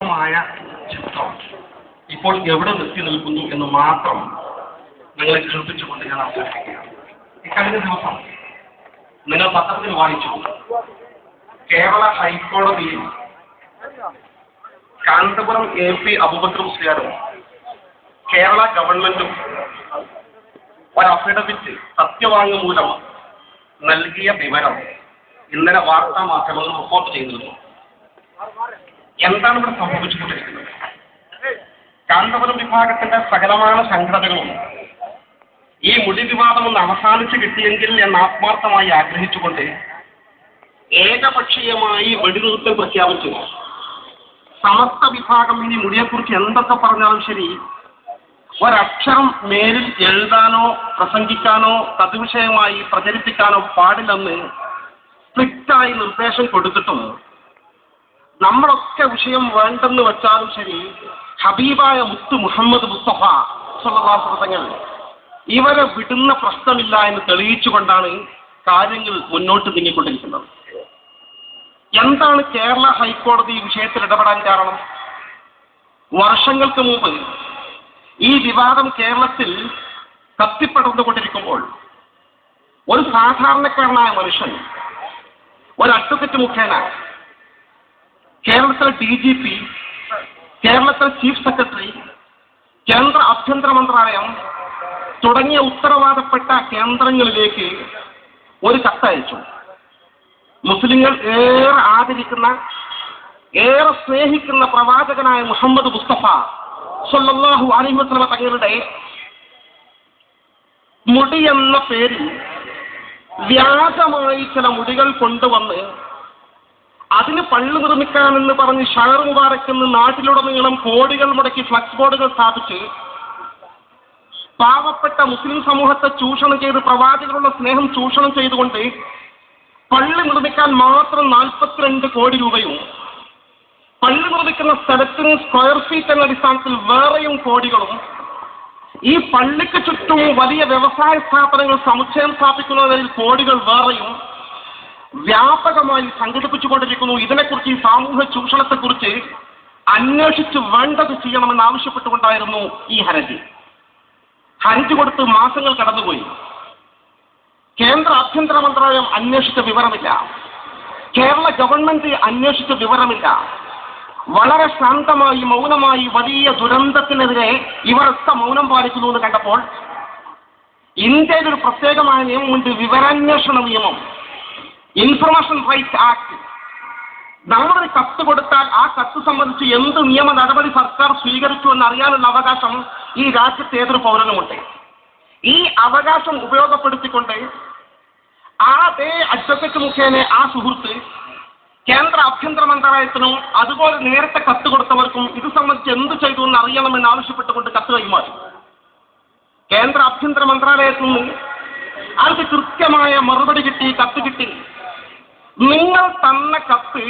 മായ ചിത്രം ഇപ്പോൾ എവിടെ നിർത്തി നിൽക്കുന്നു എന്ന് മാത്രം നിങ്ങളെ കേൾപ്പിച്ചുകൊണ്ട് ഞാൻ അവസാനിപ്പിക്കുകയാണ്. ഇക്കഴിഞ്ഞ ദിവസം നിങ്ങൾ പത്രത്തിൽ വായിച്ചു, കേരള ഹൈക്കോടതിയിൽ കാന്തപുരം AP അബൂബക്കർ മുസ്ലിയാരും കേരള ഗവൺമെന്റും ഒരു അഫിഡവിറ്റ് സത്യവാങ്മൂലം നൽകിയ വിവരം ഇന്നലെ വാർത്താ മാധ്യമങ്ങൾ റിപ്പോർട്ട് ചെയ്തിരുന്നു. എന്താണ് ഇവിടെ സംഭവിച്ചുകൊണ്ടിരിക്കുന്നത്? കാന്തപുരം വിഭാഗത്തിന്റെ സകലമായ സംഘടനകളും ഈ മുടി വിവാദം ഒന്ന് അവസാനിച്ച് കിട്ടിയെങ്കിൽ എന്ന് ആത്മാർത്ഥമായി ആഗ്രഹിച്ചുകൊണ്ട് ഏകപക്ഷീയമായി വെടിനിർത്തൽ പ്രഖ്യാപിച്ചു. സമസ്ത വിഭാഗം ഇനി മുടിയെക്കുറിച്ച് എന്തൊക്കെ പറഞ്ഞാലും ശരി, ഒരക്ഷരം മേലിൽ എഴുതാനോ പ്രസംഗിക്കാനോ തദ്വിഷയമായി പ്രചരിപ്പിക്കാനോ പാടില്ലെന്ന് സ്ട്രിക്റ്റായി നിർദ്ദേശം കൊടുത്തിട്ടും നമ്മളൊക്കെ വിഷയം വേണ്ടെന്ന് വെച്ചാലും ശരി, ഹബീബായ മുത്ത് മുഹമ്മദ് മുസ്തഫ സ്വല്ലല്ലാഹു അലൈഹി വസല്ലം ഇവരെ വിടുന്ന പ്രശ്നമില്ല എന്ന് തെളിയിച്ചുകൊണ്ടാണ് കാര്യങ്ങൾ മുന്നോട്ട് നീങ്ങിക്കൊണ്ടിരിക്കുന്നത്. എന്താണ് കേരള ഹൈക്കോടതി ഈ വിഷയത്തിൽ ഇടപെടാൻ കാരണം? വർഷങ്ങൾക്ക് മുമ്പ് ഈ വിവാദം കേരളത്തിൽ കത്തിപ്പടർന്നുകൊണ്ടിരിക്കുമ്പോൾ ഒരു സാധാരണക്കാരനായ മനുഷ്യൻ ഒരു അഡ്വക്കറ്റ് മുഖേന കേരളത്തിലെ DGP, കേരളത്തിലെ ചീഫ് സെക്രട്ടറി, കേന്ദ്ര ആഭ്യന്തര മന്ത്രാലയം തുടങ്ങിയ ഉത്തരവാദപ്പെട്ട കേന്ദ്രങ്ങളിലേക്ക് ഒരു കത്തയച്ചു. മുസ്ലിങ്ങൾ ഏറെ ആദരിക്കുന്ന, ഏറെ സ്നേഹിക്കുന്ന പ്രവാചകനായ മുഹമ്മദ് മുസ്തഫ സ്വല്ലല്ലാഹു അലൈഹി വസല്ലം തങ്ങളുടെ മുടി എന്ന പേരിൽ വ്യാജമായി ചില മുടികൾ കൊണ്ടുവന്ന് അതിന് പള്ളി നിർമ്മിക്കാമെന്ന് പറഞ്ഞ് ഷഹർ മുബാറക്ക് എന്ന് നാട്ടിലുടനീളം കോടികൾ മുടക്കി ഫ്ലക്സ് ബോർഡുകൾ സ്ഥാപിച്ച് പാവപ്പെട്ട മുസ്ലിം സമൂഹത്തെ ചൂഷണം ചെയ്ത് പ്രവാചകരുടെ സ്നേഹം ചൂഷണം ചെയ്തുകൊണ്ട് പള്ളി നിർമ്മിക്കാൻ മാത്രം 42 കോടി രൂപയും പള്ളി നിർമ്മിക്കുന്ന സ്ഥലത്തിന് സ്ക്വയർ ഫീറ്റ് എന്ന അടിസ്ഥാനത്തിൽ വേറെയും കോടികളും, ഈ പള്ളിക്ക് ചുറ്റും വലിയ വ്യവസായ സ്ഥാപനങ്ങൾ സമുച്ചയം സ്ഥാപിക്കുന്നതിൽ കോടികൾ വേറെയും വ്യാപകമായി സംഘടിപ്പിച്ചുകൊണ്ടിരിക്കുന്നു. ഇതിനെക്കുറിച്ച്, ഈ സാമൂഹ്യ ചൂഷണത്തെക്കുറിച്ച് അന്വേഷിച്ച് വേണ്ടത് ചെയ്യണമെന്ന് ആവശ്യപ്പെട്ടുകൊണ്ടായിരുന്നു ഈ ഹർജി. ഹർജി കൊടുത്ത് മാസങ്ങൾ കടന്നുപോയി. കേന്ദ്ര ആഭ്യന്തര മന്ത്രാലയം അന്വേഷിച്ച വിവരമില്ല, കേരള ഗവൺമെന്റ് അന്വേഷിച്ച വിവരമില്ല. വളരെ ശാന്തമായി മൗനമായി വലിയ ദുരന്തത്തിനെതിരെ ഇവരൊക്കെ മൗനം പാലിക്കുന്നു എന്ന് കണ്ടപ്പോൾ ഇന്ത്യയിൽ ഒരു പ്രത്യേകമായ നിയമമുണ്ട്, വിവരാന്വേഷണ നിയമം, ഇൻഫർമേഷൻ റൈറ്റ്സ് ആക്ട്. നമ്മളൊരു കത്ത് കൊടുത്താൽ ആ കത്ത് സംബന്ധിച്ച് എന്ത് നിയമ നടപടി സർക്കാർ സ്വീകരിച്ചു എന്നറിയാനുള്ള അവകാശം ഈ രാജ്യത്ത് ഏതൊരു പൗരനുമുണ്ട്. ഈ അവകാശം ഉപയോഗപ്പെടുത്തിക്കൊണ്ട് അതേ അഡ്വക്കറ്റ് മുഖേന ആ സുഹൃത്ത് കേന്ദ്ര ആഭ്യന്തര മന്ത്രാലയത്തിനും അതുപോലെ നേരത്തെ കത്ത് കൊടുത്തവർക്കും ഇത് സംബന്ധിച്ച് എന്ത് ചെയ്തു എന്ന് അറിയണമെന്ന് ആവശ്യപ്പെട്ടുകൊണ്ട് കത്ത് കൈമാറി. കേന്ദ്ര ആഭ്യന്തര മന്ത്രാലയത്തിൽ നിന്ന് അവർക്ക് കൃത്യമായ മറുപടി കിട്ടി, കത്ത് കിട്ടി. നിങ്ങൾ തന്ന കത്ത്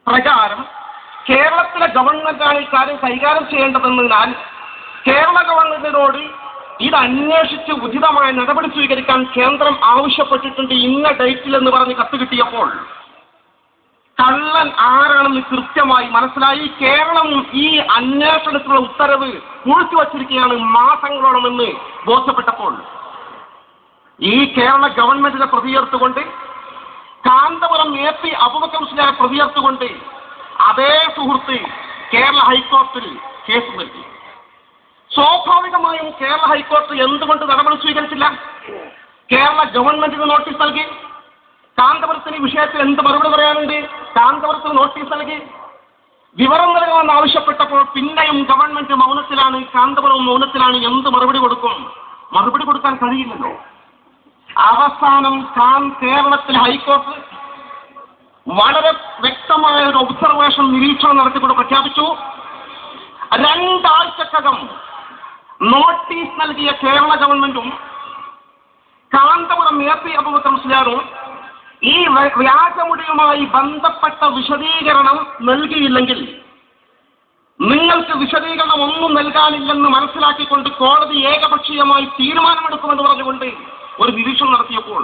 പ്രകാരം കേരളത്തിലെ ഗവൺമെന്റാണ് ഇക്കാര്യം കൈകാര്യം ചെയ്യേണ്ടതെന്നതിനാൽ കേരള ഗവൺമെന്റിനോട് ഇത് അന്വേഷിച്ച് ഉചിതമായ നടപടി സ്വീകരിക്കാൻ കേന്ദ്രം ആവശ്യപ്പെട്ടിട്ടുണ്ട് ഇന്ന ഡേറ്റിൽ എന്ന് പറഞ്ഞ് കത്ത് കിട്ടിയപ്പോൾ കള്ളൻ ആരാണെന്ന് കൃത്യമായി മനസ്സിലായി. കേരളം ഈ അന്വേഷണത്തിലുള്ള ഉത്തരവ് പൂഴ്ത്തിവച്ചിരിക്കുകയാണ് മാസങ്ങളോളമെന്ന് ബോധ്യപ്പെട്ടപ്പോൾ ഈ കേരള ഗവൺമെന്റിനെ പ്രതിയേർത്തുകൊണ്ട്, കാന്തപുരം AP അബൂബക്കർ മുസ്ലിയാരെ പ്രതിയേർത്തുകൊണ്ട് അതേ സുഹൃത്ത് കേരള ഹൈക്കോടതിയിൽ കേസ് നൽകി. സ്വാഭാവികമായും കേരള ഹൈക്കോടതി എന്തുകൊണ്ട് നടപടി സ്വീകരിച്ചില്ല? കേരള ഗവൺമെന്റിന് നോട്ടീസ് നൽകി. കാന്തപുരത്തിന് ഈ വിഷയത്തിൽ എന്ത് മറുപടി പറയാനുണ്ട്? കാന്തപുരത്തിന് നോട്ടീസ് നൽകി. വിവരം നൽകണമെന്ന് ആവശ്യപ്പെട്ടപ്പോൾ പിന്നെയും ഗവൺമെന്റ് മൗനത്തിലാണ്, കാന്തപുരം മൗനത്തിലാണ്. എന്ത് മറുപടി കൊടുക്കും? മറുപടി കൊടുക്കാൻ കഴിയില്ലല്ലോ. അവസാനം കേരളത്തിലെ ഹൈക്കോടതി വളരെ വ്യക്തമായ ഒരു ഒബ്സർവേഷൻ, നിരീക്ഷണം നടത്തിക്കൊണ്ട് പ്രഖ്യാപിച്ചു, 2 ആഴ്ചക്കകം നോട്ടീസ് നൽകിയ കേരള ഗവൺമെന്റും കാന്തപുരം AP അബൂബക്കർ മുസ്ലിയാരും ഈ വ്യാജമുടിയുമായി ബന്ധപ്പെട്ട വിശദീകരണം നൽകിയില്ലെങ്കിൽ നിങ്ങൾക്ക് വിശദീകരണം ഒന്നും നൽകാനില്ലെന്ന് മനസ്സിലാക്കിക്കൊണ്ട് കോടതി ഏകപക്ഷീയമായി തീരുമാനമെടുക്കുമെന്ന് പറഞ്ഞുകൊണ്ട് ഒരു നിരീക്ഷണം നടത്തിയപ്പോൾ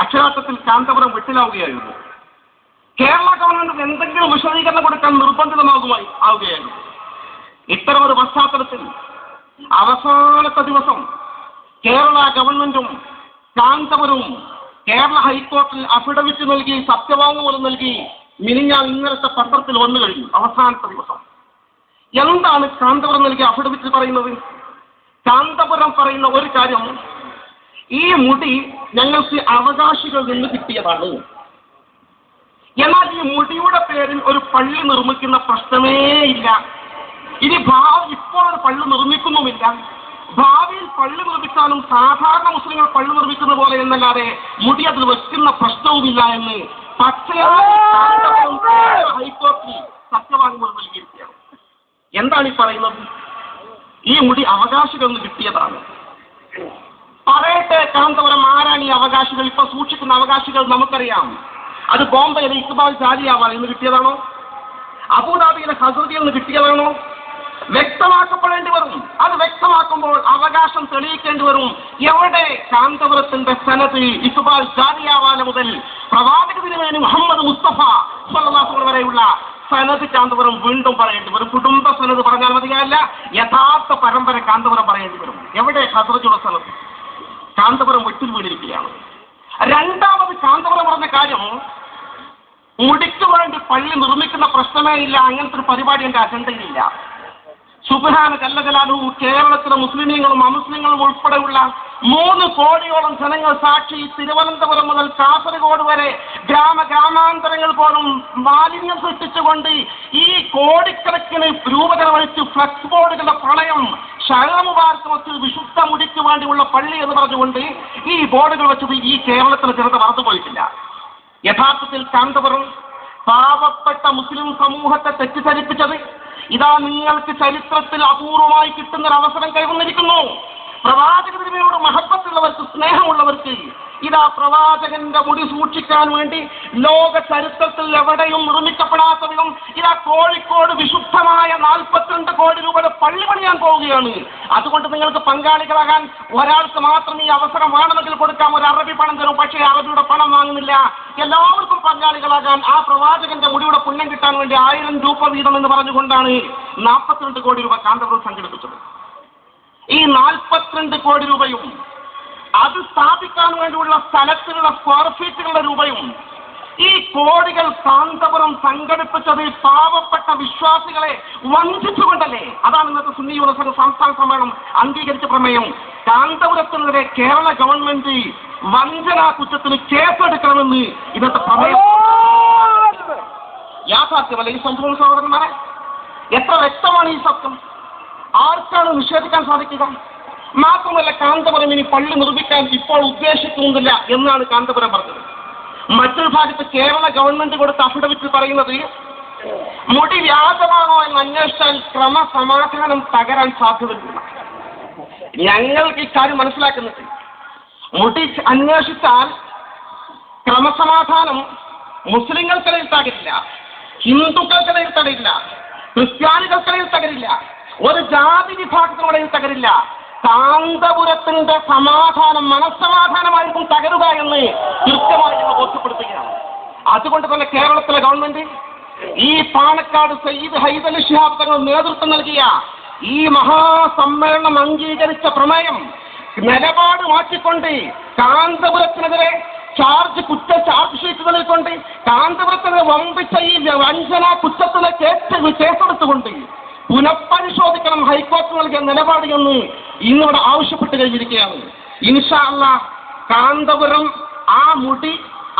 അക്ഷരാർത്ഥത്തിൽ കാന്തപുരം വെട്ടിലാവുകയായിരുന്നു. കേരള ഗവൺമെന്റിന് എന്തെങ്കിലും വിശദീകരണം കൊടുക്കാൻ ആവുകയായിരുന്നു. ഇത്തരമൊരു പശ്ചാത്തലത്തിൽ അവസാനത്തെ ദിവസം കേരള ഗവൺമെന്റും കാന്തപുരവും കേരള ഹൈക്കോടതിയിൽ അഫിഡവിറ്റ് നൽകി സത്യവാങ്മൂലം നൽകി ഇന്നലത്തെ പത്രത്തിൽ വന്നു കഴിഞ്ഞു. അവസാനത്തെ ദിവസം എന്താണ് കാന്തപുരം നൽകിയ അഫിഡവിറ്റിൽ പറയുന്നത്? കാന്തപുരം പറയുന്ന ഒരു കാര്യം, ഈ മുടി ഞങ്ങൾക്ക് അവകാശികളിൽ നിന്ന് കിട്ടിയതാണ്. എന്നാൽ ഈ മുടിയുടെ പേരിൽ ഒരു പള്ളി നിർമ്മിക്കുന്ന പ്രശ്നമേ ഇല്ല. ഇനി ഇപ്പോൾ ഒരു പള്ളി നിർമ്മിക്കുന്നുമില്ല. ഭാവിയിൽ പള്ളി നിർമ്മിക്കാനും സാധാരണ മുസ്ലിങ്ങൾ പള്ളി നിർമ്മിക്കുന്ന പോലെ എന്നല്ലാതെ മുടി അതിൽ വെക്കുന്ന പ്രശ്നവുമില്ല എന്ന് പച്ചയായി ഹൈക്കോടതി സത്യവാങ്മൂലം നൽകിയിരിക്കുകയാണ്. എന്താണ് ഈ പറയുന്നത്? ഈ മുടി അവകാശികളിൽ നിന്ന് കിട്ടിയതാണ്. പറയട്ടെ, കാന്തപുരം ആരാണ് ഈ അവകാശികൾ? ഇപ്പൊ സൂക്ഷിക്കുന്ന അവകാശികൾ നമുക്കറിയാം. അത് ബോംബെയിലെ ഇക്ബാൽ ജാലിയാവാൽ നിന്ന് കിട്ടിയതാണോ? അബുദാബിയിലെ ഹസ്രതിയിൽ നിന്ന് കിട്ടിയതാണോ? വ്യക്തമാക്കപ്പെടേണ്ടി വരും. അത് വ്യക്തമാക്കുമ്പോൾ അവകാശം തെളിയിക്കേണ്ടി വരും. എവിടെ കാന്തപുരത്തിന്റെ സനത് ഇക്ബാൽ ജാലിയാവാല മുതൽ പ്രവാചക തിരുമേനി മുഹമ്മദ് മുസ്തഫ സ്വല്ലല്ലാഹു അലൈഹി വരെയുള്ള സനത് കാന്തപുരം വീണ്ടും പറയേണ്ടി വരും. കുടുംബ സനത് പറഞ്ഞാൽ മതിയല്ല, യഥാർത്ഥ പരമ്പര കാന്തപുരം പറയേണ്ടി വരും. എവിടെ ഹസ്രജുടെ സനത്? കാന്തപുരം വെട്ടിൽ വീണിരിക്കുകയാണ്. രണ്ടാമത് കാന്തപുരം പറഞ്ഞ കാര്യം, മുടിക്ക് വേണ്ടി പള്ളി നിർമ്മിക്കുന്ന പ്രശ്നമേ ഇല്ല, അങ്ങനത്തെ ഒരു പരിപാടി എന്റെ അജണ്ടയിലില്ല. സുബ്ഹാന ജല്ല ജലാലുഹു കേരളത്തിലെ മുസ്ലിമീങ്ങളും അമുസ്ലിങ്ങളും ഉൾപ്പെടെയുള്ള 3 കോടിയോളം ജനങ്ങൾ സാക്ഷി തിരുവനന്തപുരം മുതൽ കാസർഗോഡ് വരെ ഗ്രാമാന്തരങ്ങൾ പോലും മാലിന്യം സൃഷ്ടിച്ചുകൊണ്ട് ഈ കോടിക്കണക്കിന് രൂപ ചെലവഴിച്ച് ഫ്ലക്സ് ബോർഡുകളുടെ പ്രളയം ഷഹമുബാർക്ക് വെച്ച് വിശുദ്ധ മുടിക്ക് വേണ്ടിയുള്ള പള്ളി എന്ന് പറഞ്ഞുകൊണ്ട് ഈ ബോർഡുകൾ വെച്ചത് ഈ കേരളത്തിലെ ജനത മറന്നുപോയിട്ടില്ല. യഥാർത്ഥത്തിൽ കാന്തപുരം പാവപ്പെട്ട മുസ്ലിം സമൂഹത്തെ തെറ്റിദ്ധരിപ്പിച്ചത്, ഇതാ നിങ്ങൾക്ക് ചരിത്രത്തിൽ അപൂർവമായി കിട്ടുന്നൊരവസരം കൈവന്നിരിക്കുന്നു. പ്രവാചക തിരുമേനിയോട് മഹബത്തുള്ളവർക്ക്, സ്നേഹമുള്ളവർക്ക് ഇതാ പ്രവാചകന്റെ മുടി സൂക്ഷിക്കാൻ വേണ്ടി ലോക ചരിത്രത്തിൽ എവിടെയും നിർമ്മിക്കപ്പെടാത്ത വിധം ഇതാ കോഴിക്കോട് വിശുദ്ധമായ 42 കോടി രൂപയുടെ പള്ളി പണിയാൻ പോവുകയാണ്. അതുകൊണ്ട് നിങ്ങൾക്ക് പങ്കാളികളാകാൻ ഒരാൾക്ക് മാത്രം ഈ അവസരം വേണമെങ്കിൽ കൊടുക്കാം. ഒരു അറബി പണം തരും, പക്ഷേ അറബിയുടെ പണം വാങ്ങുന്നില്ല. എല്ലാവർക്കും പങ്കാളികളാകാൻ ആ പ്രവാചകന്റെ മുടിയുടെ പുണ്യം കിട്ടാൻ വേണ്ടി 1000 രൂപ വീതം എന്ന് പറഞ്ഞുകൊണ്ടാണ് 42 കോടി രൂപ കാന്തപുരം സംഘടിപ്പിച്ചത്. ഈ 42 കോടി രൂപയും അത് സ്ഥാപിക്കാൻ വേണ്ടിയുള്ള സ്ഥലത്തിലുള്ള സ്ക്വയർ ഫീറ്റുകളുടെ രൂപയും ഈ കോടികൾ കാന്തപുരം സംഘടിപ്പിച്ചത് പാവപ്പെട്ട വിശ്വാസികളെ വഞ്ചിച്ചുകൊണ്ടല്ലേ? അതാണ് ഇന്നത്തെ സുന്നി യുവജന സംഘ സംസ്ഥാന സമ്മേളനം അംഗീകരിച്ച പ്രമേയം. കാന്തപുരത്തിനെതിരെ കേരള ഗവൺമെന്റ് വഞ്ചനാ കുറ്റത്തിന് കേസെടുക്കണമെന്ന് ഇന്നത്തെ പ്രമേയം. യാഥാർത്ഥ്യമല്ല ഈ സംഭവ സഹോദരന്മാരെ? എത്ര വ്യക്തമാണ് ഈ സത്യം? ആർക്കാണ് നിഷേധിക്കാൻ സാധിക്കുക? മാത്രമല്ല, കാന്തപുരം ഇനി പള്ളി നിർമ്മിക്കാൻ ഇപ്പോൾ ഉദ്ദേശിക്കുന്നില്ല എന്നാണ് കാന്തപുരം പറഞ്ഞത്. മറ്റൊരു ഭാഗത്ത് കേരള ഗവൺമെന്റ് കൊടുത്ത അഫിഡവിറ്റിൽ പറയുന്നത്, മുടി വ്യാജമാണോ എന്ന് അന്വേഷിച്ചാൽ ക്രമസമാധാനം തകരാൻ സാധ്യതയില്ല. ഞങ്ങൾക്ക് ഇക്കാര്യം മനസ്സിലാക്കുന്നത്, മുടി അന്വേഷിച്ചാൽ ക്രമസമാധാനം മുസ്ലിങ്ങൾക്കിടയിൽ തകരില്ല, ഹിന്ദുക്കൾക്കിടയിൽ തകരില്ല, ക്രിസ്ത്യാനികൾക്കിടയിൽ തകരില്ല, ഒരു ജാതി വിഭാഗത്തിനിടയിൽ തകരില്ല. കാന്തപുരത്തിന്റെ സമാധാനം, മനസ്സമാധാനമായിരിക്കും തകരുക എന്ന് കൃത്യമായി ഞങ്ങൾ ബോധ്യപ്പെടുത്തുകയാണ്. അതുകൊണ്ട് തന്നെ കേരളത്തിലെ ഗവൺമെന്റ് ഈ പാണക്കാട് സയ്യിദ് ഹൈദരലി ശിഹാബ് തങ്ങൾ നേതൃത്വം നൽകിയ ഈ മഹാസമ്മേളനം അംഗീകരിച്ച പ്രമേയം നിലപാട് മാറ്റിക്കൊണ്ട് കാന്തപുരത്തിനെതിരെ ചാർജ് ഷീറ്റ് നൽകിക്കൊണ്ട് കാന്തപുരത്തിനെതിരെ വമ്പിച്ച ഈ വഞ്ചന കുറ്റത്തിന് കേസെടുത്തുകൊണ്ട് പുനഃപരിശോധിക്കണം ഹൈക്കോടതി നൽകിയ നിലപാട് എന്ന് ഇന്നിവിടെ ആവശ്യപ്പെട്ട് കഴിഞ്ഞിരിക്കുകയാണ്. ഇൻഷാ അല്ലാഹ് കാന്തപുരം ആ മുടി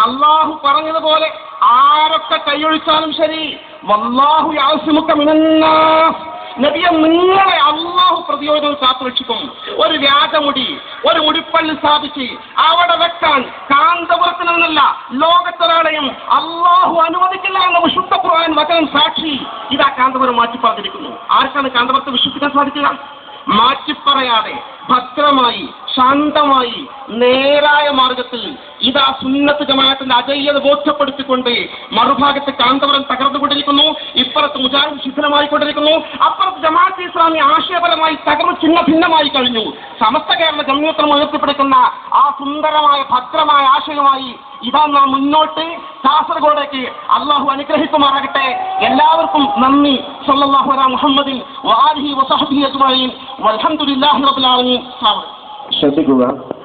അള്ളാഹു പറഞ്ഞതുപോലെ ആരൊക്കെ കൈയൊഴിച്ചാലും ശരി, വല്ലാഹു യഅ്സിമുക മിനന്നാസ്, നബിയെ നിങ്ങളെ അള്ളാഹു പ്രതിരോധം കാത്തുരക്ഷിക്കും. ഒരു വ്യാജമുടി, ഒരു മുടിപ്പള്ളി സ്ഥാപിച്ച് അവിടെ വെക്കാൻ കാന്തപുരത്തിൽ നിന്നല്ല ലോകത്തൊരാളെയും അള്ളാഹു അനുവദിക്കില്ല എന്ന വിശുദ്ധ ഖുർആൻ വചനം സാക്ഷി. ഇതാ കാന്തപുരം മാറ്റി പറഞ്ഞിരിക്കുന്നു. ആർക്കാണ് കാന്തപുരത്തെ വിശ്വസിക്കാൻ സാധിക്കുക? മാറ്റിപ്പറയാതെ ഭദ്രമായി ശാന്തമായി നേരായ മാർഗത്തിൽ ഇതാ സുന്നത്ത് ജമാഅത്തിന്റെ അജയ്യത ബോധ്യപ്പെടുത്തിക്കൊണ്ട് മറുഭാഗത്ത് കാന്തപുരം തകർന്നുകൊണ്ടിരിക്കുന്നു, ഇപ്പുറത്ത് മുജാഹിദ് ശിഥിലമായിക്കൊണ്ടിരിക്കുന്നു, അപ്പുറത്ത് ജമാഅത്ത് ഇസ്ലാമി ആശയപരമായി തകർന്ന് ചിന്ന ഭിന്നമായി കഴിഞ്ഞു. സമസ്ത കേരള ജംഇയ്യത്തുൽ ഉലമ ഉയർത്തിപ്പിടിക്കുന്ന ആ സുന്ദരമായ ഭദ്രമായ ആശയമായി ഇതാ നാം മുന്നോട്ട് കാസർഗോഡേക്ക്. അള്ളാഹു അനുഗ്രഹിക്കുമാറാകട്ടെ. എല്ലാവർക്കും നന്ദി. സല്ലല്ലാഹു അലാ മുഹമ്മദിൻ വആലിഹി വസഹ്ബിഹി അജ്മഈൻ വൽഹംദുലില്ലാഹി റബ്ബിൽ ആലമീൻ. ശ്രദ്ധിക്കുക.